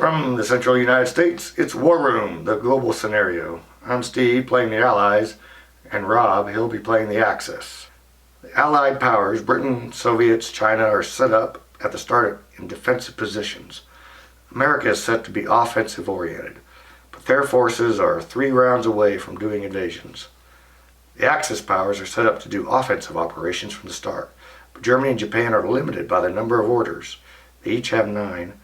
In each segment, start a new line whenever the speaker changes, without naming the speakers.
From the central United States, it's War Room, the global scenario. I'm Steve, playing the Allies, and Rob, he'll be playing the Axis. The Allied powers, Britain, Soviets, China, are set up at the start in defensive positions. America is set to be offensive oriented, but their forces are 3 rounds away from doing invasions. The Axis powers are set up to do offensive operations from the start, but Germany and Japan are limited by the number of orders. They each have 9.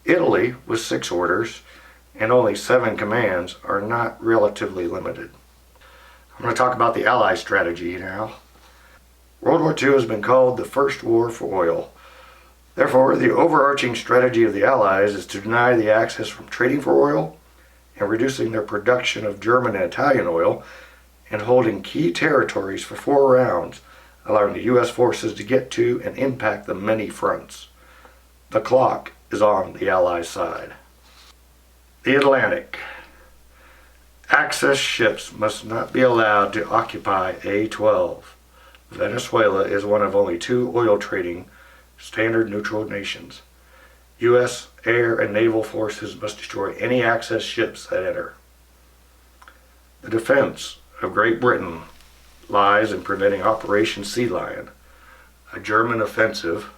Italy, with 6 orders and only 7 commands, are not relatively limited. I'm going to talk about the Allied strategy now. World War II has been called the first war for oil. Therefore, the overarching strategy of the Allies is to deny the Axis from trading for oil and reducing their production of German and Italian oil and holding key territories for 4 rounds, allowing the U.S. forces to get to and impact the many fronts. The clock is on the Allies' side. The Atlantic. Axis ships must not be allowed to occupy A-12. Venezuela is one of only 2 oil trading standard neutral nations. U.S. air and naval forces must destroy any Axis ships that enter. The defense of Great Britain lies in preventing Operation Sea Lion, a German offensive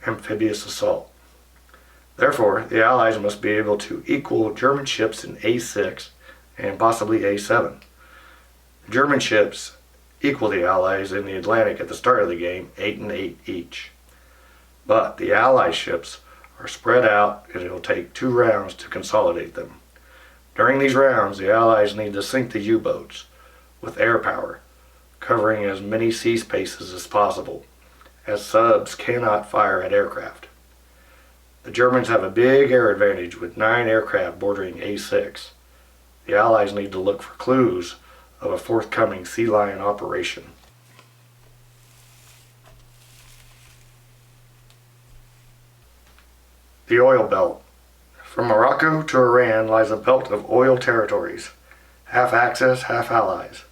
amphibious assault. Therefore, the Allies must be able to equal German ships in A6 and possibly A7. German ships equal the Allies in the Atlantic at the start of the game, 8 and 8 each. But the Allied ships are spread out and it will take 2 rounds to consolidate them. During these rounds, the Allies need to sink the U-boats with air power, covering as many sea spaces as possible, as subs cannot fire at aircraft. The Germans have a big air advantage with 9 aircraft bordering A6. The Allies need to look for clues of a forthcoming Sea Lion operation. The oil belt. From Morocco to Iran lies a belt of oil territories, half Axis, half Allies.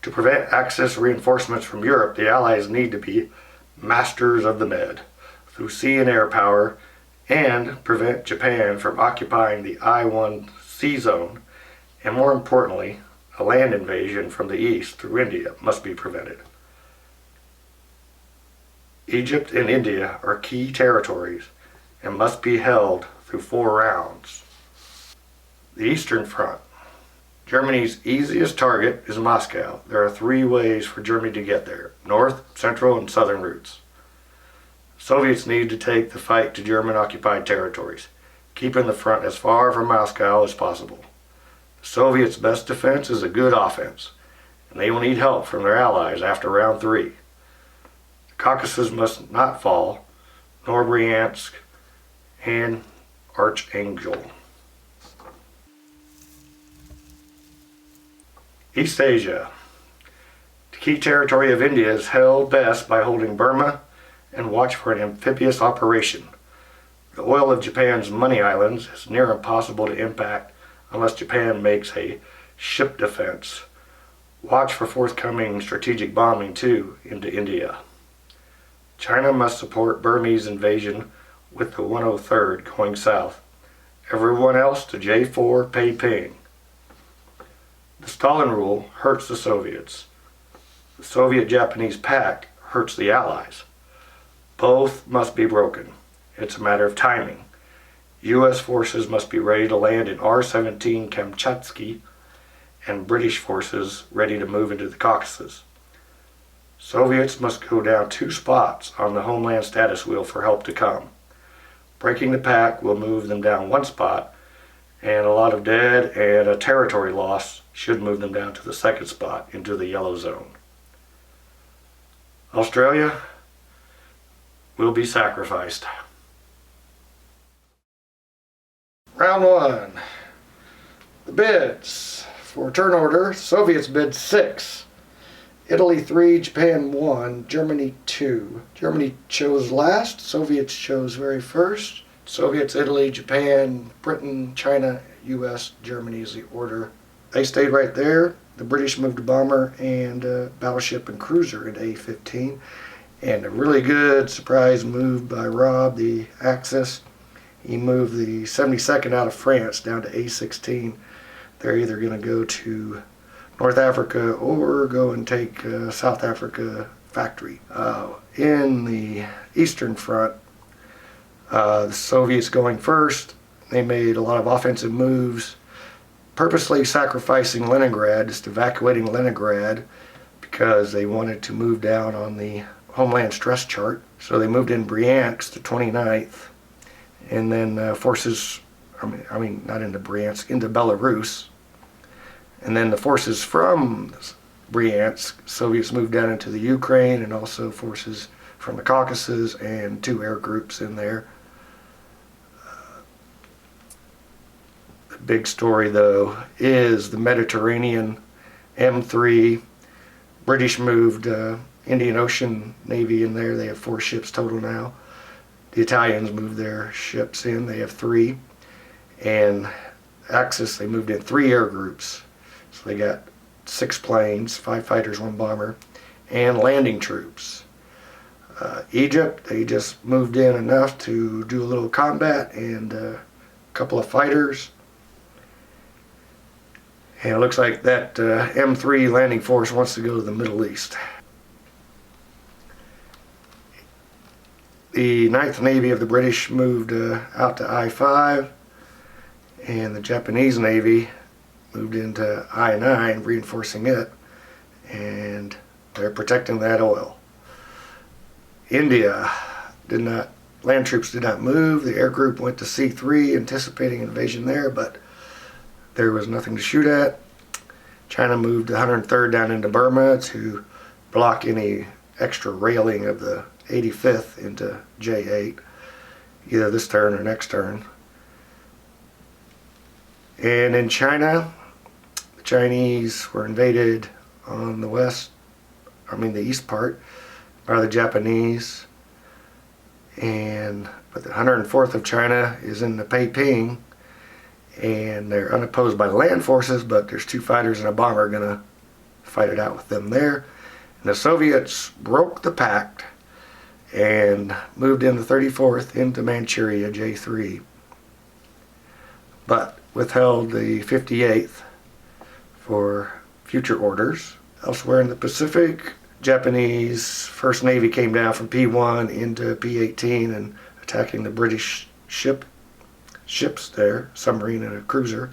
To prevent Axis reinforcements from Europe, the Allies need to be masters of the Med through sea and air power, and prevent Japan from occupying the I-1 sea zone, and more importantly, a land invasion from the east through India must be prevented. Egypt and India are key territories and must be held through 4 rounds. The Eastern Front. Germany's easiest target is Moscow. There are 3 ways for Germany to get there: north, central, and southern routes. Soviets need to take the fight to German-occupied territories, keeping the front as far from Moscow as possible. The Soviets' best defense is a good offense, and they will need help from their allies after round 3. The Caucasus must not fall, nor Bryansk and Archangel. East Asia. The key territory of India is held best by holding Burma and watch for an amphibious operation. The oil of Japan's Money Islands is near impossible to impact unless Japan makes a ship defense. Watch for forthcoming strategic bombing too into India. China must support Burmese invasion with the 103rd going south. Everyone else to J4 Peiping. The Stalin rule hurts the Soviets. The Soviet-Japanese pact hurts the Allies. Both must be broken. It's a matter of timing. U.S. forces must be ready to land in R-17 Kamchatsky and British forces ready to move into the Caucasus. Soviets must go down 2 spots on the homeland status wheel for help to come. Breaking the pact will move them down 1 spot, and a lot of dead and a territory loss should move them down to the 2nd spot into the yellow zone. Australia will be sacrificed. Round 1. The bids. For turn order, Soviets bid 6. Italy 3, Japan 1, Germany 2. Germany chose last, Soviets chose very first. Soviets, Italy, Japan, Britain, China, US, Germany is the order. They stayed right there. The British moved a bomber and battleship and cruiser into A-15. And a really good surprise move by Rob, the Axis. He moved the 72nd out of France down to A16. They're either going to go to North Africa or go and take South Africa factory. In the Eastern Front, the Soviets going first, they made a lot of offensive moves, purposely sacrificing Leningrad, just evacuating Leningrad, because they wanted to move down on the Homeland Stress Chart. So they moved in Bryansk to 29th, and then forces, I mean not into Bryansk, into Belarus. And then the forces from Bryansk, Soviets moved down into the Ukraine, and also forces from the Caucasus and 2 air groups in there. The big story though is the Mediterranean M3. British moved Indian Ocean Navy in there. They have 4 ships total now. The Italians moved their ships in. They have 3. And Axis, they moved in 3 air groups. So they got 6 planes, 5 fighters, 1 bomber, and landing troops. Egypt, they just moved in enough to do a little combat and a couple of fighters. And it looks like that M3 landing force wants to go to the Middle East. The 9th Navy of the British moved out to I-5, and the Japanese Navy moved into I-9, reinforcing it, and they're protecting that oil. India land troops did not move. The air group went to C3, anticipating invasion there, but there was nothing to shoot at. China moved the 103rd down into Burma to block any extra railing of the 85th into J8, either this turn or next turn. And in China, the Chinese were invaded on the east part, by the Japanese. But the 104th of China is in the Peiping, and they're unopposed by land forces, but there's 2 fighters and a bomber going to fight it out with them there. And the Soviets broke the pact and moved in the 34th into Manchuria, J3, but withheld the 58th for future orders. Elsewhere in the Pacific, Japanese First Navy came down from P1 into P18 and attacking the British ships there, submarine and a cruiser.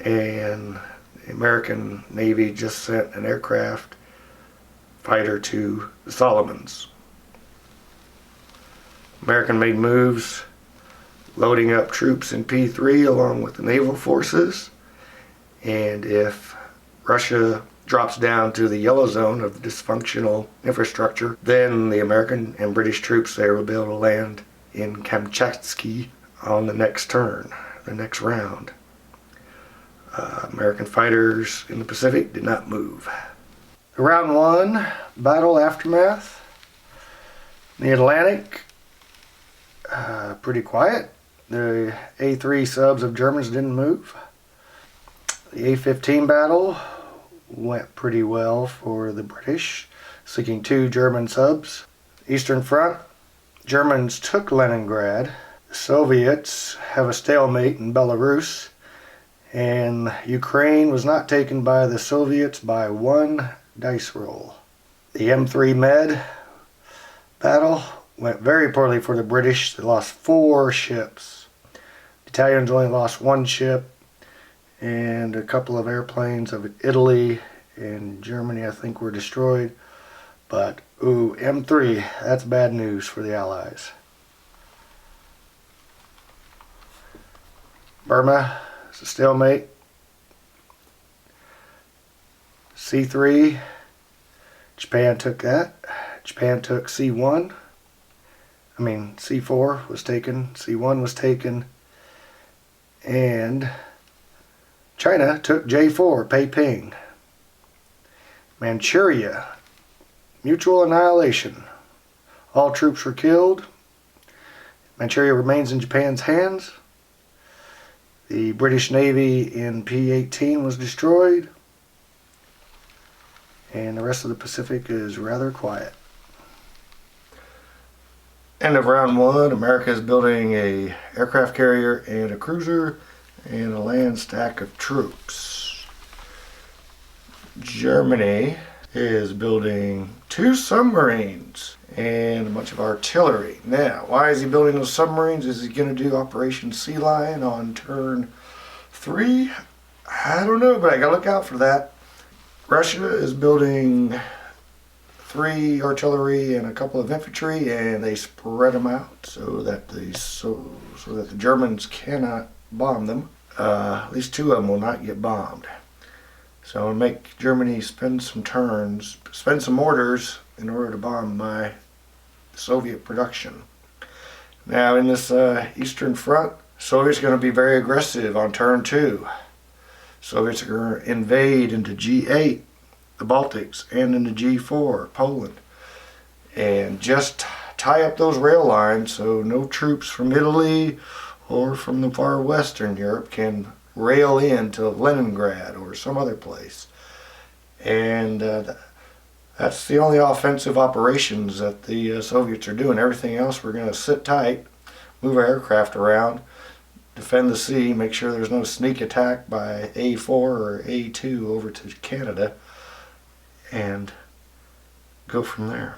And the American Navy just sent an aircraft fighter to the Solomons. American made moves, loading up troops in P3 along with the naval forces. And if Russia drops down to the yellow zone of the dysfunctional infrastructure, then the American and British troops there will be able to land in Kamchatsky on the next turn, the next round. American fighters in the Pacific did not move. Round 1, battle aftermath. In the Atlantic, pretty quiet. The A3 subs of Germans didn't move. The A-15 battle went pretty well for the British, sinking 2 German subs. Eastern Front, Germans took Leningrad. The Soviets have a stalemate in Belarus, and Ukraine was not taken by the Soviets by 1 dice roll. The M3 Med battle went very poorly for the British. They lost 4 ships. The Italians only lost 1 ship, and a couple of airplanes of Italy and Germany, I think, were destroyed. But, M3, that's bad news for the Allies. Burma, it's a stalemate. C3, Japan took that. Japan took C4 was taken, C1 was taken, and China took J4, Peiping. Manchuria, mutual annihilation. All troops were killed. Manchuria remains in Japan's hands. The British Navy in P18 was destroyed. And the rest of the Pacific is rather quiet. End of round one, America is building a aircraft carrier and a cruiser and a land stack of troops. Germany is building 2 submarines and a bunch of artillery. Now, why is he building those submarines? Is he going to do Operation Sea Lion on turn 3? I don't know, but I got to look out for that. Russia is building 3 artillery and a couple of infantry, and they spread them out so that the Germans cannot bomb them. At least 2 of them will not get bombed. So I'll make Germany spend some orders in order to bomb my Soviet production. Now in this Eastern Front, Soviets are going to be very aggressive on turn 2. Soviets are going to invade into G8, the Baltics, and into G4, Poland, and just tie up those rail lines so no troops from Italy or from the far western Europe can rail into Leningrad or some other place. And that's the only offensive operations that the Soviets are doing. Everything else, we're going to sit tight, move our aircraft around, defend the sea, make sure there's no sneak attack by A4 or A2 over to Canada, and go from there.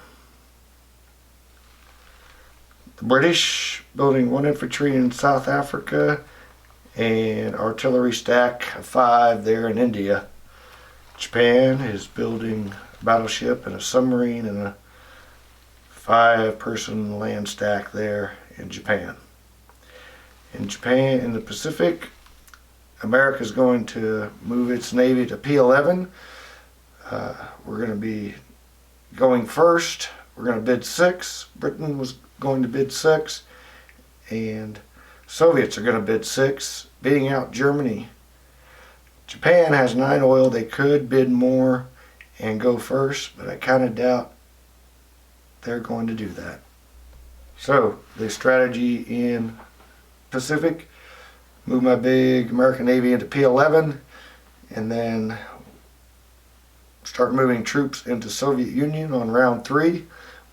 The British building 1 infantry in South Africa and artillery stack of 5 there in India. Japan is building a battleship and a submarine and a 5-person land stack there in Japan. In Japan, in the Pacific, America is going to move its Navy to P11. We're going to be going first. We're going to bid 6. Britain was going to bid 6. And Soviets are going to bid 6, beating out Germany. Japan has 9 oil. They could bid more and go first, but I kind of doubt they're going to do that. So the strategy in Pacific, move my big American Navy into P11, and then start moving troops into Soviet Union on round 3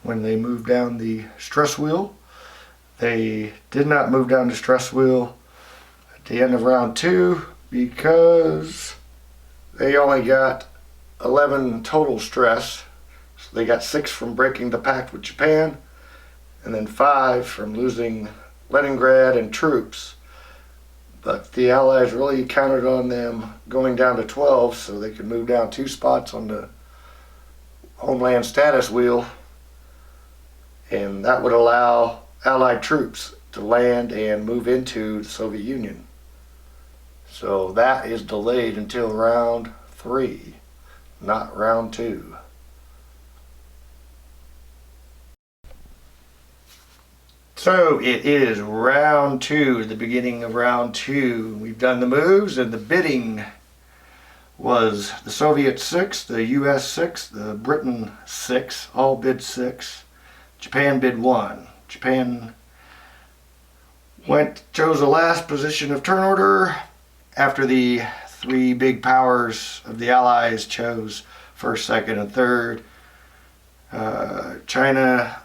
when they move down the stress wheel. They did not move down the stress wheel at the end of round 2 because they only got 11 total stress. So they got 6 from breaking the pact with Japan, and then 5 from losing Leningrad and troops. But the Allies really counted on them going down to 12 so they could move down 2 spots on the homeland status wheel, and that would allow Allied troops to land and move into the Soviet Union. So that is delayed until round 3, not round 2. So it is round 2, the beginning of round 2. We've done the moves, and the bidding was the Soviet 6, the US 6, the Britain 6, all bid 6. Japan bid 1. Japan chose the last position of turn order after the 3 big powers of the Allies chose 1st, 2nd, and 3rd. China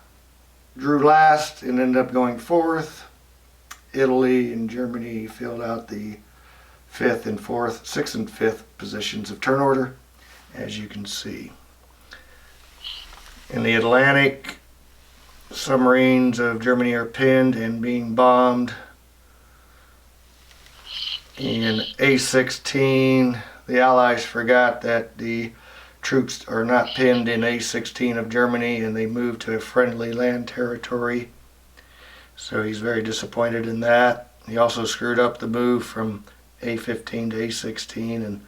drew last and ended up going 4th. Italy and Germany filled out the 5th and 4th, 6th and 5th positions of turn order, as you can see. In the Atlantic, submarines of Germany are pinned and being bombed. In A16, the Allies forgot that the troops are not pinned in A16 of Germany, and they moved to a friendly land territory. So he's very disappointed in that. He also screwed up the move from A15 to A16, and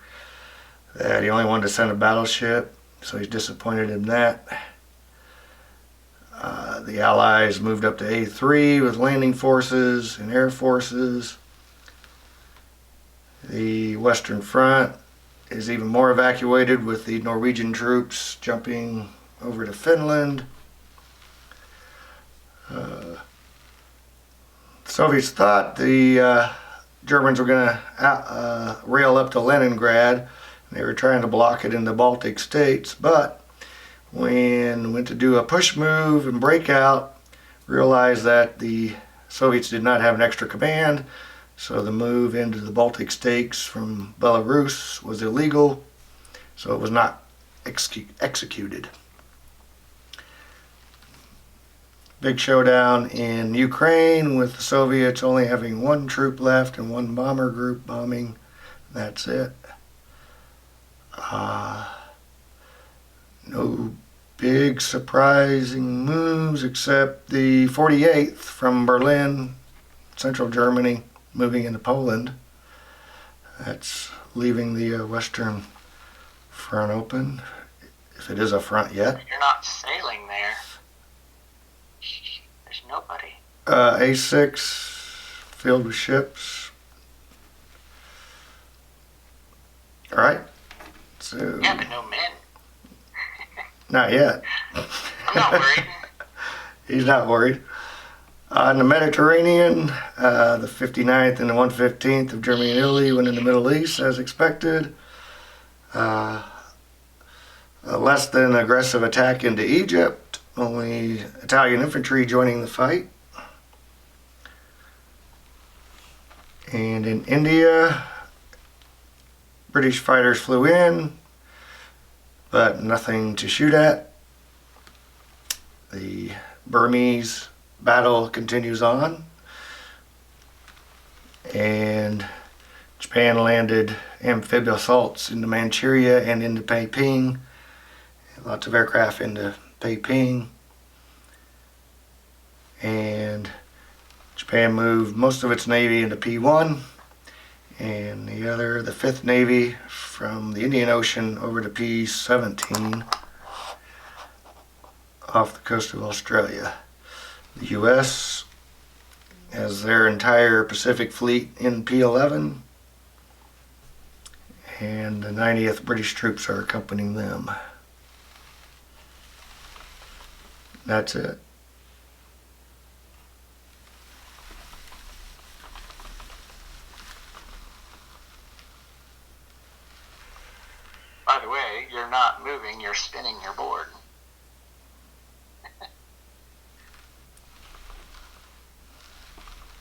that he only wanted to send a battleship, so he's disappointed in that. The Allies moved up to A3 with landing forces and air forces. The Western Front is even more evacuated with the Norwegian troops jumping over to Finland. Soviets thought the Germans were going to rail up to Leningrad. They were trying to block it in the Baltic states, but when went to do a push move and breakout, realized that the Soviets did not have an extra command, so the move into the Baltic states from Belarus was illegal, so it was not executed. Big showdown in Ukraine with the Soviets only having one troop left and one bomber group bombing. That's it. No big surprising moves except the 48th from Berlin, central Germany, moving into Poland. That's leaving the Western Front open, if it is a front yet.
You're not sailing there. There's nobody.
A6 filled with ships. All right. So.
Yeah, but no men.
Not yet.
I'm not worried.
He's not worried. In the Mediterranean, the 59th and the 115th of Germany and Italy went in the Middle East as expected. A less than aggressive attack into Egypt, only Italian infantry joining the fight. And in India, British fighters flew in, but nothing to shoot at. The Burmese battle continues on, and Japan landed amphibious assaults into Manchuria and into Peiping. Lots of aircraft into Peiping, and Japan moved most of its navy into P1, and the 5th Navy from the Indian Ocean over to P17 off the coast of Australia. The U.S. has their entire Pacific Fleet in P11, and the 90th British troops are accompanying them. That's it.
By the way, you're not moving, you're spinning your board.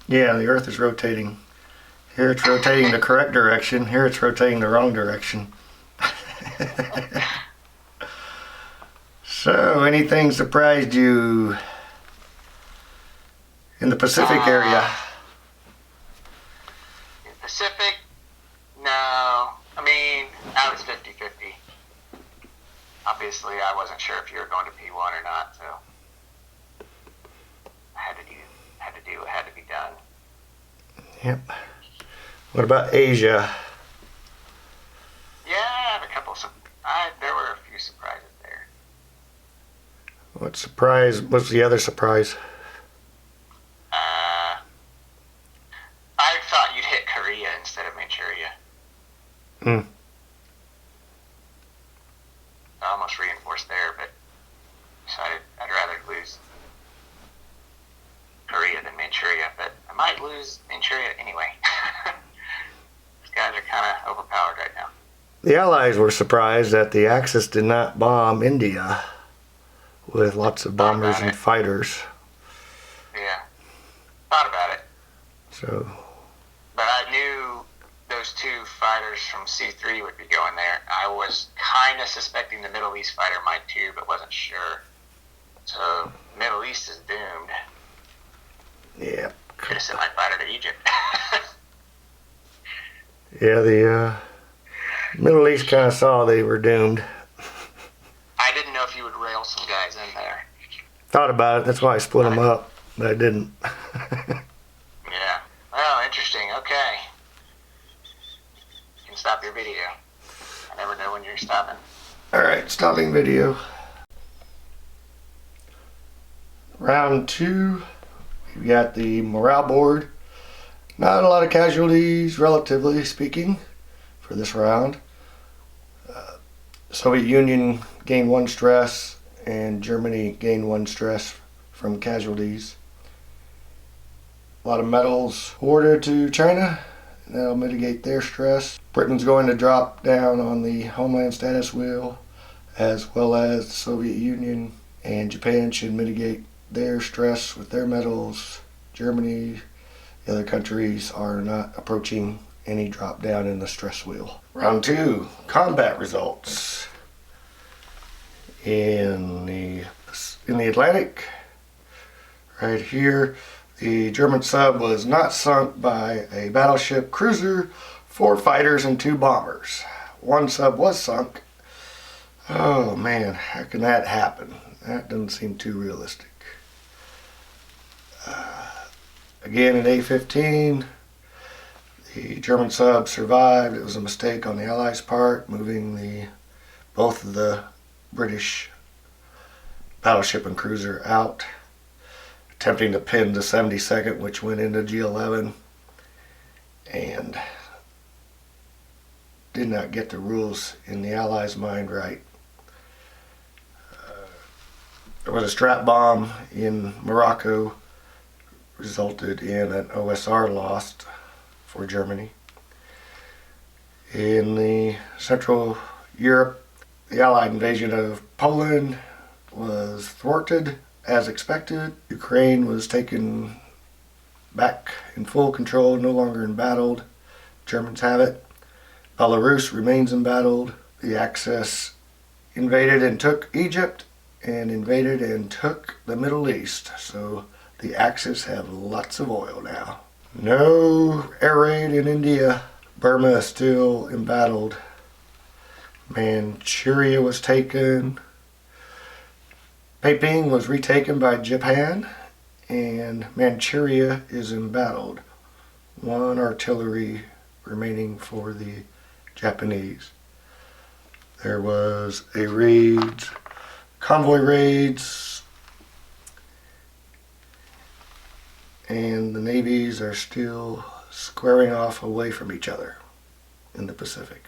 Yeah, the Earth is rotating. Here it's rotating the correct direction. Here it's rotating the wrong direction. So, anything surprised you in the Pacific area?
In Pacific? No. I mean, I was 50-50. Obviously, I wasn't sure if you were going to P1 or not, so I had to do what had to be done.
Yep. What about Asia?
Yeah, I have a couple. There were a few surprises there.
What surprise? What's the other surprise?
I thought you'd hit Korea instead of Manchuria. I almost reinforced there, but decided I'd rather lose Korea than Manchuria, but I might lose Manchuria anyway. These guys are kind of overpowered right now.
The Allies were surprised that the Axis did not bomb India with lots of bombers and fighters.
Yeah, thought about it.
So.
But I knew those two fighters from C3 would be going there. I was kind of suspecting the Middle East fighter might too, but wasn't sure. So, Middle East is doomed.
Yeah.
Could have sent my fighter to Egypt.
Yeah, the Middle East kind of saw they were doomed.
I didn't know if you would rail some guys in there.
Thought about it, that's why I split them up, but I didn't.
Yeah. Well, interesting. Okay. You can stop your video. I never know when you're stopping.
Alright, stopping video. Round 2. We've got the morale board. Not a lot of casualties, relatively speaking, for this round. Soviet Union gained 1 stress, and Germany gained 1 stress from casualties. A lot of medals awarded to China. That'll mitigate their stress. Britain's going to drop down on the Homeland Status Wheel, as well as the Soviet Union, and Japan should mitigate their stress with their medals. Germany, the other countries are not approaching any drop down in the stress wheel. Round 2, combat results. In the Atlantic, right here, the German sub was not sunk by a battleship cruiser, 4 fighters, and 2 bombers. 1 sub was sunk. Oh man, how can that happen? That doesn't seem too realistic. Again, in A-15, the German sub survived. It was a mistake on the Allies' part, moving both of the British battleship and cruiser out, attempting to pin the 72nd, which went into G11, and did not get the rules in the Allies' mind right. There was a strap bomb in Morocco, resulted in an OSR lost for Germany. In the Central Europe, the Allied invasion of Poland was thwarted as expected. Ukraine was taken back in full control, no longer embattled. Germans have it. Belarus remains embattled. The Axis invaded and took Egypt, and invaded and took the Middle East. So the Axis have lots of oil now. No air raid in India. Burma is still embattled. Manchuria was taken. Peiping was retaken by Japan, and Manchuria is embattled. 1 artillery remaining for the Japanese. There was a raid, convoy raids, and the navies are still squaring off away from each other in the Pacific.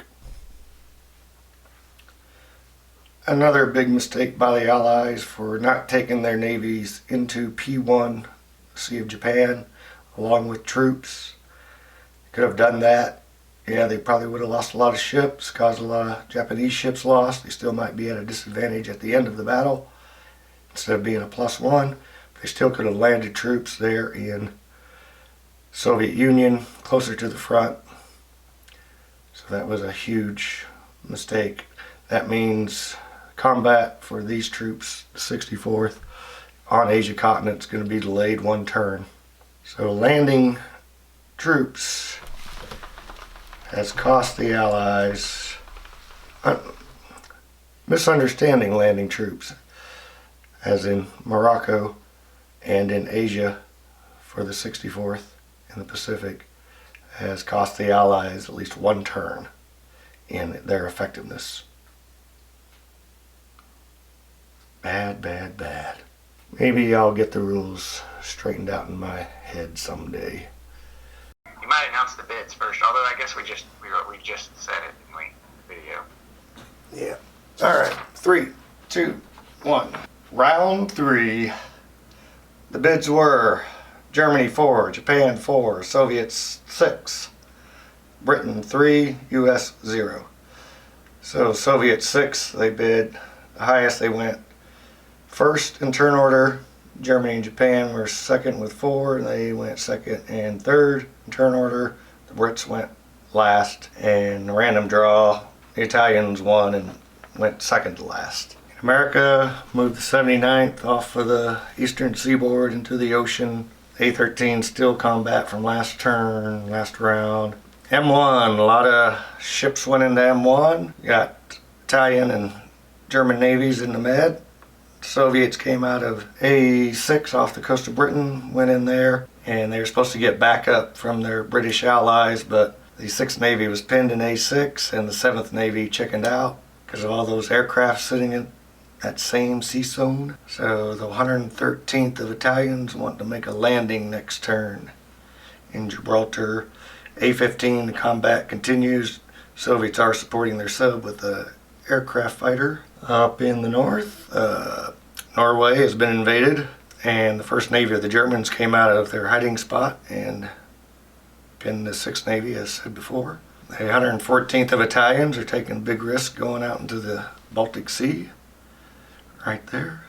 Another big mistake by the Allies for not taking their navies into P1, Sea of Japan, along with troops. Could have done that. Yeah, they probably would have lost a lot of ships, caused a lot of Japanese ships lost. They still might be at a disadvantage at the end of the battle. Instead of being a +1, they still could have landed troops there in Soviet Union, closer to the front. So that was a huge mistake. That means combat for these troops, the 64th, on Asia continent is going to be delayed 1 turn. So landing troops has cost the Allies, misunderstanding landing troops, as in Morocco and in Asia for the 64th in the Pacific, has cost the Allies at least 1 turn in their effectiveness. Bad, bad, bad. Maybe I'll get the rules straightened out in my head someday.
You might announce the bids first, although I guess we just said it in the video.
Yeah. All right. 3, 2, 1. Round 3. The bids were Germany 4, Japan 4, Soviets 6, Britain 3, US 0. So Soviet 6, they bid the highest. They went first in turn order. Germany and Japan were second with 4, and they went second and third in turn order. The Brits went last, and random draw, the Italians won and went second to last. America moved the 79th off of the eastern seaboard into the ocean. A-13 still combat from last turn, last round. M1, a lot of ships went into M1. You got Italian and German navies in the Med. Soviets came out of A6 off the coast of Britain, went in there, and they were supposed to get backup from their British allies, but the 6th Navy was pinned in A6, and the 7th Navy chickened out because of all those aircraft sitting in that same sea zone. So the 113th of Italians want to make a landing next turn in Gibraltar. A-15, the combat continues. Soviets are supporting their sub with a aircraft fighter. Up in the north, Norway has been invaded, and the 1st Navy of the Germans came out of their hiding spot and pinned the 6th Navy, as said before. The 114th of Italians are taking a big risk going out into the Baltic Sea, right there.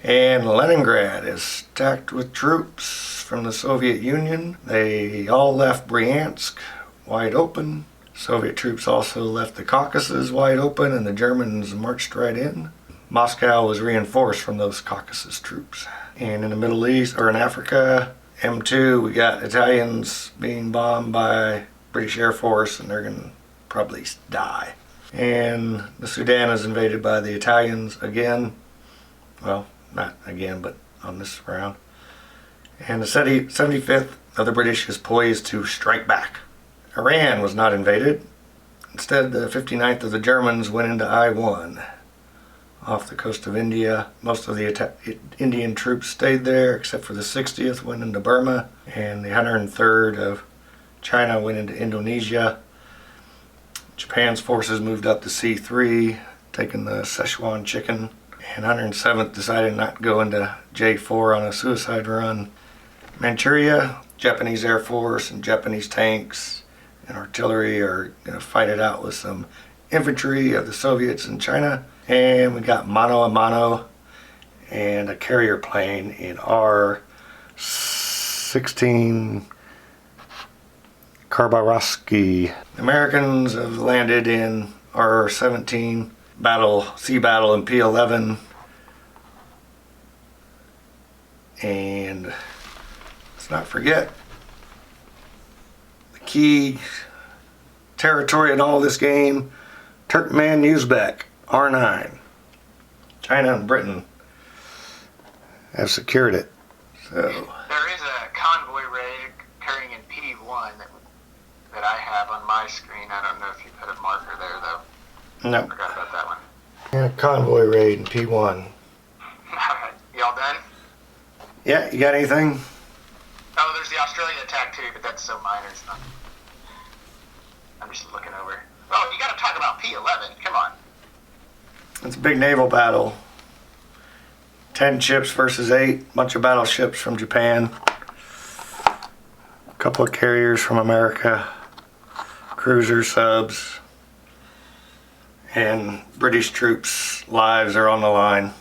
And Leningrad is stacked with troops from the Soviet Union. They all left Bryansk wide open. Soviet troops also left the Caucasus wide open, and the Germans marched right in. Moscow was reinforced from those Caucasus troops. And in the Middle East, or in Africa, M2, we got Italians being bombed by British Air Force, and they're going to probably die. And the Sudan is invaded by the Italians again. Well, not again, but on this round. And the 75th of the British is poised to strike back. Iran was not invaded. Instead, the 59th of the Germans went into I-1 off the coast of India. Most of the Indian troops stayed there, except for the 60th went into Burma, and the 103rd of China went into Indonesia. Japan's forces moved up to C3, taking the Szechuan chicken, and 107th decided not to go into J4 on a suicide run. Manchuria, Japanese Air Force and Japanese tanks and artillery are going to fight it out with some infantry of the Soviets in China. And we got mano a mano and a carrier plane in R-16 Khabarovsky. Americans have landed in R-17 sea battle in P-11. And let's not forget the key territory in all this game, Turkmen-Uzbek, R9. China and Britain have secured it. So
there is a convoy raid occurring in P1 that I have on my screen. I don't know if you put a marker there though.
no.
I forgot about that one.
And a convoy raid in P1.
Alright, y'all done?
Yeah, you got anything?
Oh, there's the Australian attack too, but that's so minor. It's not. I'm just looking over. Oh, you got to talk about P11. Come on.
It's a big naval battle. 10 ships versus 8. Bunch of battleships from Japan. A couple of carriers from America. Cruisers, subs. And British troops' lives are on the line.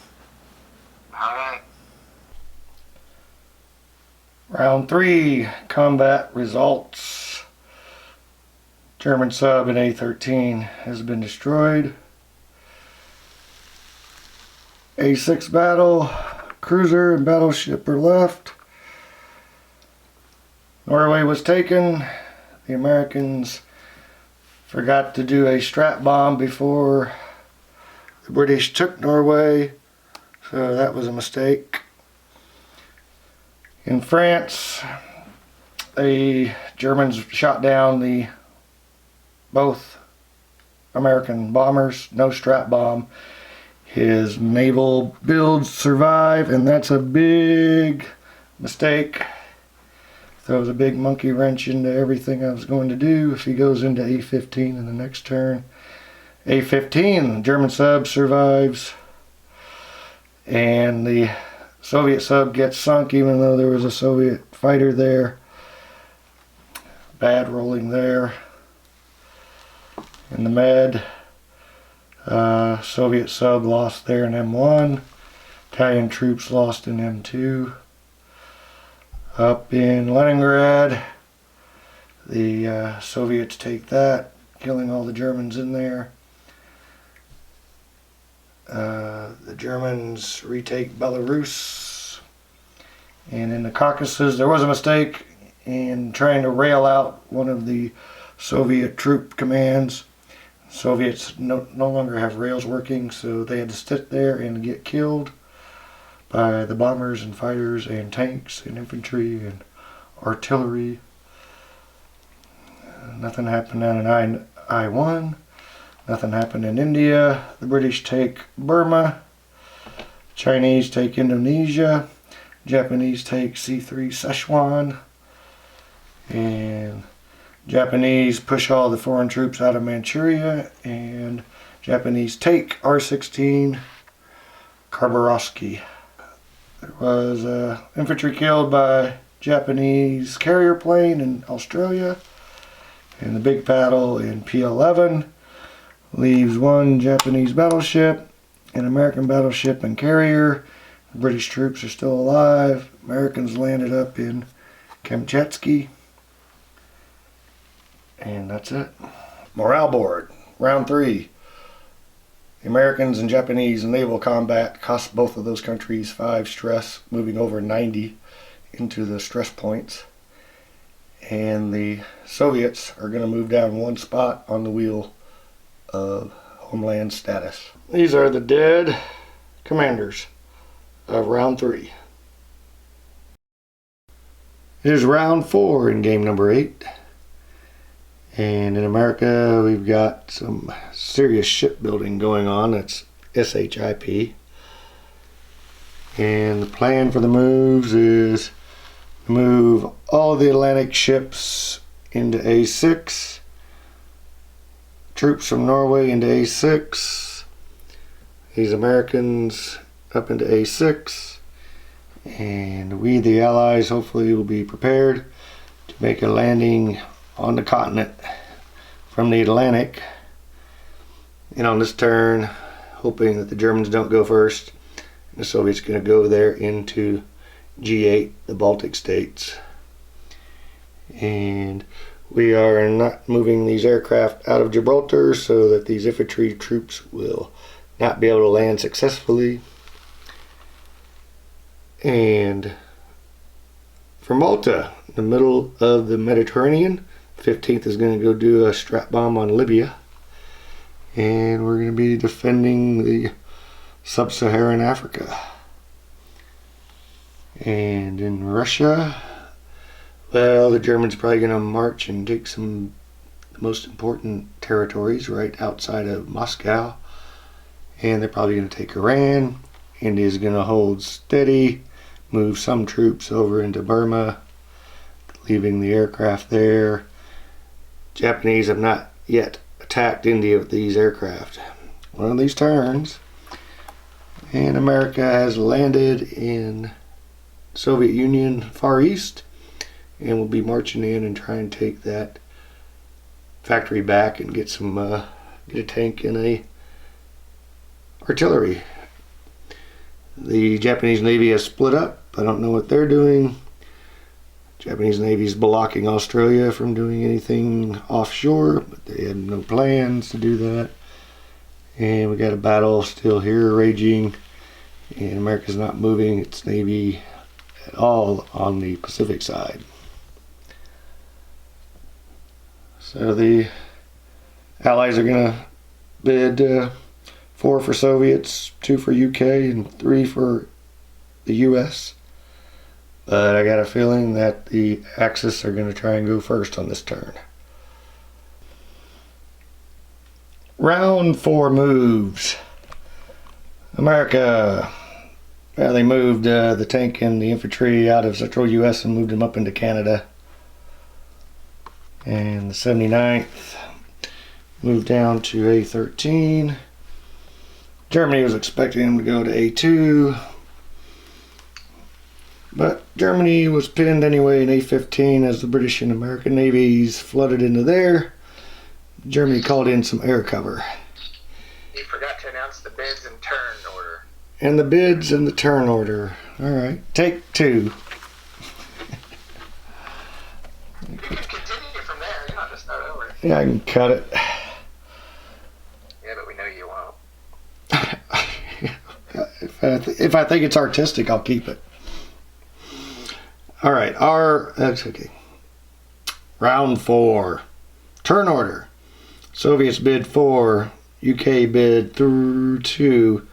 All right.
Round 3, combat results. German sub in A-13 has been destroyed. A-6 battle, cruiser and battleship are left. Norway was taken. The Americans forgot to do a strap bomb before the British took Norway, so that was a mistake. In France, the Germans shot down both American bombers, no strap bomb. His naval builds survive, and that's a big mistake. Throws a big monkey wrench into everything I was going to do if he goes into A-15 in the next turn. A-15, the German sub survives, and the Soviet sub gets sunk even though there was a Soviet fighter there. Bad rolling there. In the Med, Soviet sub lost there in M1. Italian troops lost in M2. Up in Leningrad, the Soviets take that, killing all the Germans in there. The Germans retake Belarus. And in the Caucasus, there was a mistake in trying to rail out one of the Soviet troop commands. Soviets no longer have rails working, so they had to sit there and get killed by the bombers and fighters and tanks and infantry and artillery. Nothing happened down in I-1. Nothing happened in India. The British take Burma. Chinese take Indonesia. Japanese take C3 Szechuan. And Japanese push all the foreign troops out of Manchuria. And Japanese take R-16 Khabarovsky. There was infantry killed by Japanese carrier plane in Australia. And the big battle in P-11 leaves one Japanese battleship, an American battleship and carrier, British troops are still alive. Americans landed up in Kamchatsky. And that's it. Morale board. Round 3. The Americans and Japanese naval combat cost both of those countries 5 stress, moving over 90 into the stress points. And the Soviets are going to move down 1 spot on the wheel of homeland status. These are the dead commanders of round 3. It is round 4 in game number 8. And in America, we've got some serious shipbuilding going on. It's SHIP. And the plan for the moves is to move all the Atlantic ships into A6. Troops from Norway into A6. These Americans up into A6. And we, the Allies, hopefully will be prepared to make a landing on the continent from the Atlantic. And on this turn, hoping that the Germans don't go first, the Soviets are going to go there into G8, the Baltic states. And we are not moving these aircraft out of Gibraltar so that these infantry troops will not be able to land successfully. And for Malta, in the middle of the Mediterranean, 15th is going to go do a strap bomb on Libya. And we're going to be defending the sub-Saharan Africa. And in Russia, well, the Germans are probably going to march and take some of the most important territories right outside of Moscow. And they're probably going to take Iran. India's going to hold steady, move some troops over into Burma, leaving the aircraft there. Japanese have not yet attacked India with these aircraft. One of these turns, and America has landed in Soviet Union Far East, and will be marching in and try and take that factory back and get some get a tank and a artillery. The Japanese Navy has split up. I don't know what they're doing. Japanese Navy is blocking Australia from doing anything offshore, but they had no plans to do that. And we got a battle still here raging, and America's not moving its Navy at all on the Pacific side. So the Allies are going to bid 4 for Soviets, 2 for UK, and 3 for the US. But I got a feeling that the Axis are going to try and go first on this turn. Round 4 moves. America. Well, they moved the tank and the infantry out of central US and moved them up into Canada. And the 79th moved down to A13. Germany was expecting them to go to A2. But Germany was pinned anyway in A15 as the British and American navies flooded into there. Germany called in some air cover.
You forgot to announce the bids and turn order.
And the bids and the turn order. Alright, take 2.
You can continue from there. You don't have to start over.
Yeah, I can cut it.
Yeah, but we know you won't.
If I think it's artistic, I'll keep it. Alright, that's okay. Round 4. Turn order. Soviets bid 4, UK bid 2,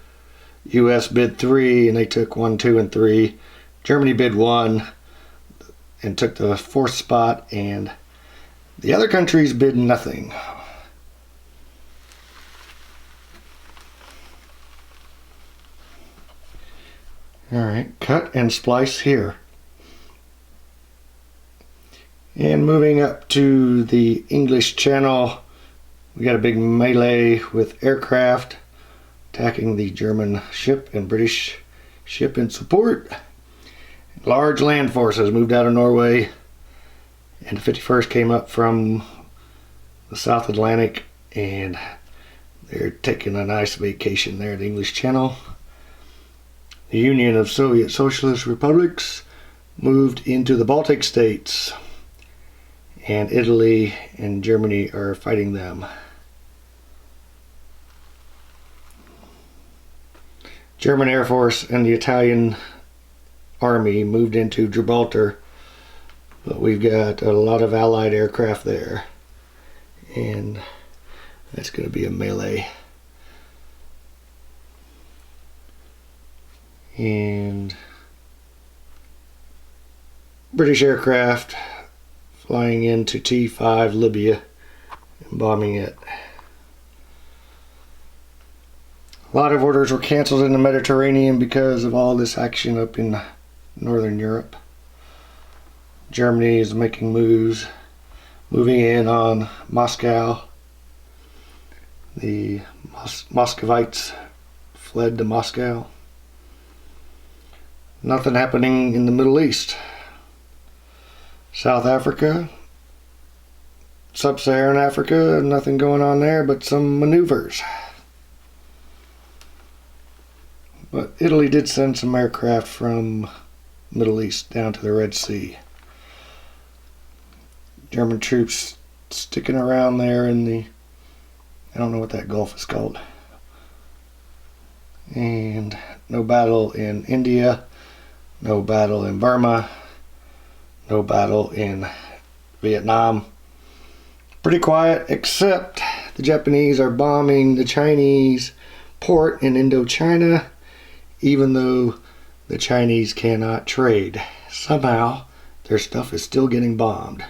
US bid 3, and they took 1, 2, and 3. Germany bid 1 and took the 4th spot, and the other countries bid nothing. Alright, cut and splice here. And moving up to the English Channel, we got a big melee with aircraft attacking the German ship and British ship in support. Large land forces moved out of Norway, and the 51st came up from the South Atlantic, and they're taking a nice vacation there at the English Channel. The Union of Soviet Socialist Republics moved into the Baltic states, and Italy and Germany are fighting them. German Air Force and the Italian Army moved into Gibraltar, but we've got a lot of Allied aircraft there, and that's going to be a melee. And British aircraft flying into T5 Libya and bombing it. A lot of orders were canceled in the Mediterranean because of all this action up in Northern Europe. Germany is making moves, moving in on Moscow. The Muscovites fled to Moscow. Nothing happening in the Middle East. South Africa, Sub-Saharan Africa, nothing going on there but some maneuvers. But Italy did send some aircraft from Middle East down to the Red Sea. German troops sticking around there in the, I don't know what that Gulf is called. And no battle in India, no battle in Burma, no battle in Vietnam. Pretty quiet, except the Japanese are bombing the Chinese port in Indochina, even though the Chinese cannot trade. Somehow, their stuff is still getting bombed.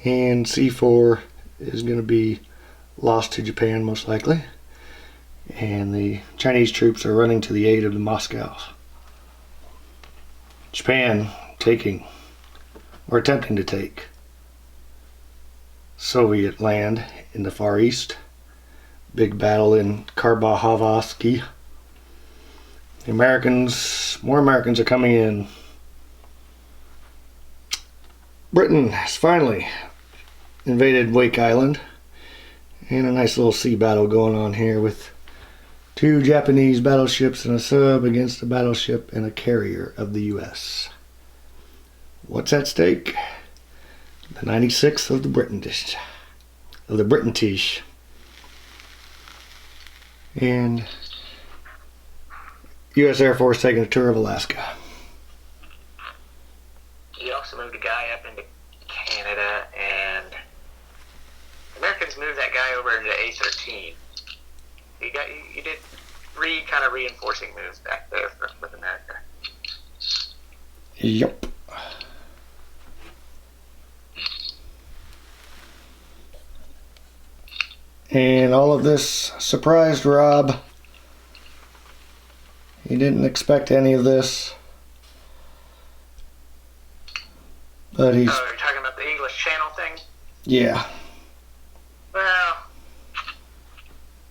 And C4 is going to be lost to Japan, most likely. And the Chinese troops are running to the aid of the Moscows. Japan taking, or attempting to take, Soviet land in the Far East. Big battle in Kharbarovsky. The Americans, more Americans are coming in. Britain has finally invaded Wake Island, and a nice little sea battle going on here with 2 Japanese battleships and a sub against a battleship and a carrier of the US. What's at stake? The 96th of the British. And US Air Force taking a tour of Alaska.
He also moved a guy up into Canada, and Americans moved that guy over into A13. You did 3 kind of reinforcing moves back there with America.
Yep. And all of this surprised Rob. He didn't expect any of this. But he's...
Oh, you're talking about the English Channel thing?
Yeah.
Well,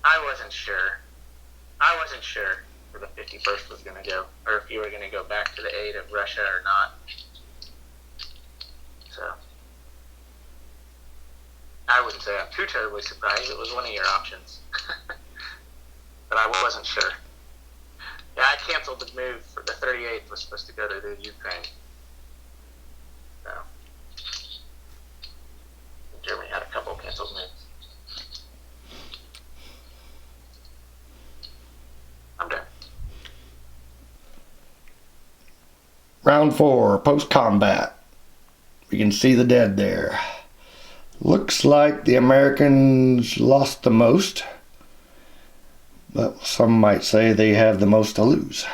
I wasn't sure. I wasn't sure where the 51st was going to go, or if you were going to go back to the aid of Russia or not. So, I wouldn't say I'm too terribly surprised. It was one of your options. But I wasn't sure. Yeah, I canceled the move for the 38th was supposed to go to the Ukraine. So, Germany had a couple canceled moves. I'm done.
Round 4, post-combat. We can see the dead there. Looks like the Americans lost the most, but some might say they have the most to lose.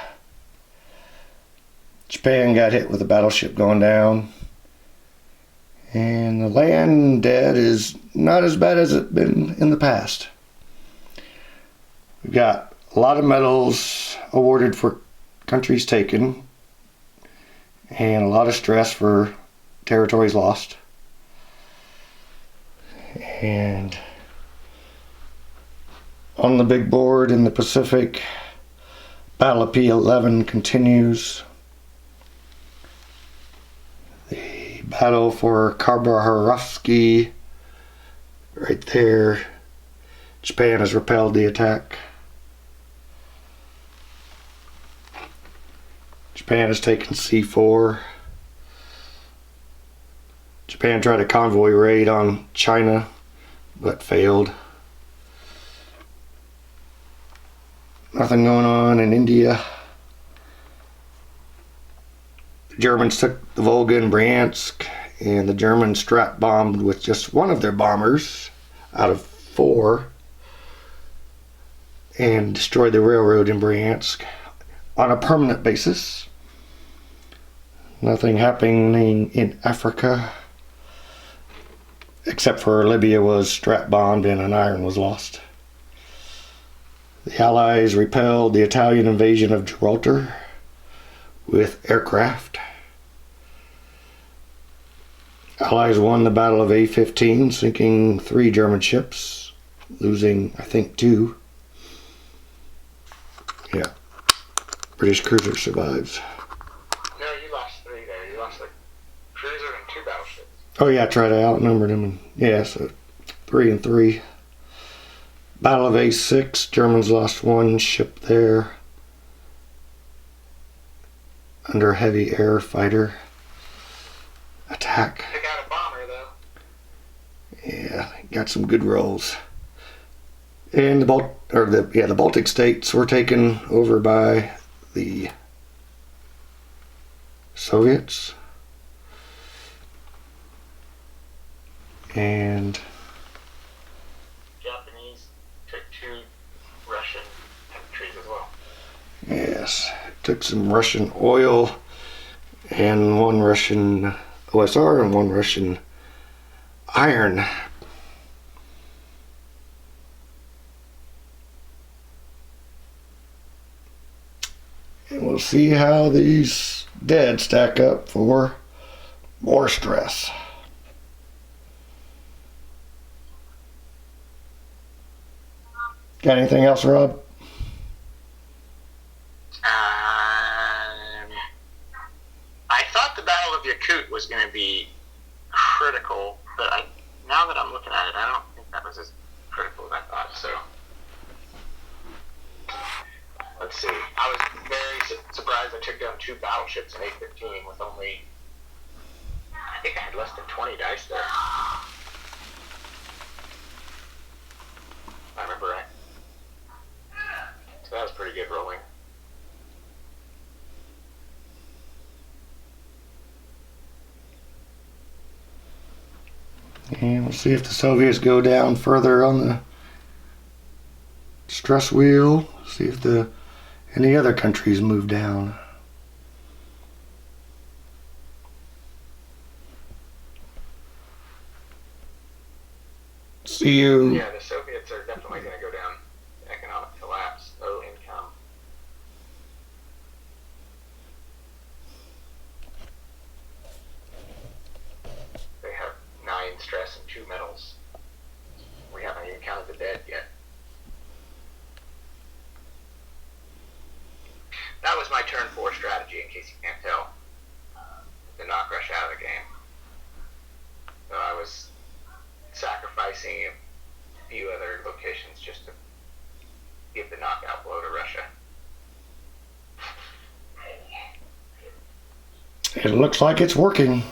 Japan got hit with a battleship going down, and the land dead is not as bad as it's been in the past. We've got a lot of medals awarded for countries taken, and a lot of stress for territories lost. And on the big board in the Pacific, Battle of P11 continues. The battle for Kharbarovsky, right there. Japan has repelled the attack. Japan has taken C4. Japan tried a convoy raid on China, but failed. Nothing going on in India. The Germans took the Volga and Bryansk, and the Germans strap bombed with just one of their bombers out of 4 and destroyed the railroad in Bryansk on a permanent basis. Nothing happening in Africa, except for Libya was strap bombed and an iron was lost. The Allies repelled the Italian invasion of Gibraltar with aircraft. Allies won the Battle of A-15, sinking 3 German ships, losing, I think, 2. Yeah. British cruiser survives.
No, you lost 3 there. You lost a cruiser and 2 battleships.
Oh yeah, I tried to outnumber them. And, yeah, so 3 and 3. Battle of A6, Germans lost 1 ship there under heavy air fighter attack.
They got a bomber though.
Yeah, got some good rolls. And the Baltic states were taken over by the Soviets. And
Japanese took 2 Russian countries as well.
yes, took some Russian oil and 1 Russian OSR and 1 Russian iron. And we'll see how these dead stack up for more stress. Got anything else, Rob?
I thought the Battle of Yakut was going to be critical, but now that I'm looking at it, I don't think that was as critical as I thought. So let's see. I was very surprised I took down 2 battleships in A-15 with only, I think I had less than 20 dice there. If I remember right. So that was pretty good rolling.
And we'll see if the Soviets go down further on the stress wheel. See if any other countries move down. See you.
Yeah, the Soviets are definitely going to go down. Economic collapse, low income. They have 9 stress and 2 metals. We haven't even counted the dead yet. That was my turn 4 strategy, in case you can't tell. To knock Russia out of the game. So I was sacrificing a few other locations just to give the knockout blow to Russia.
It looks like it's working.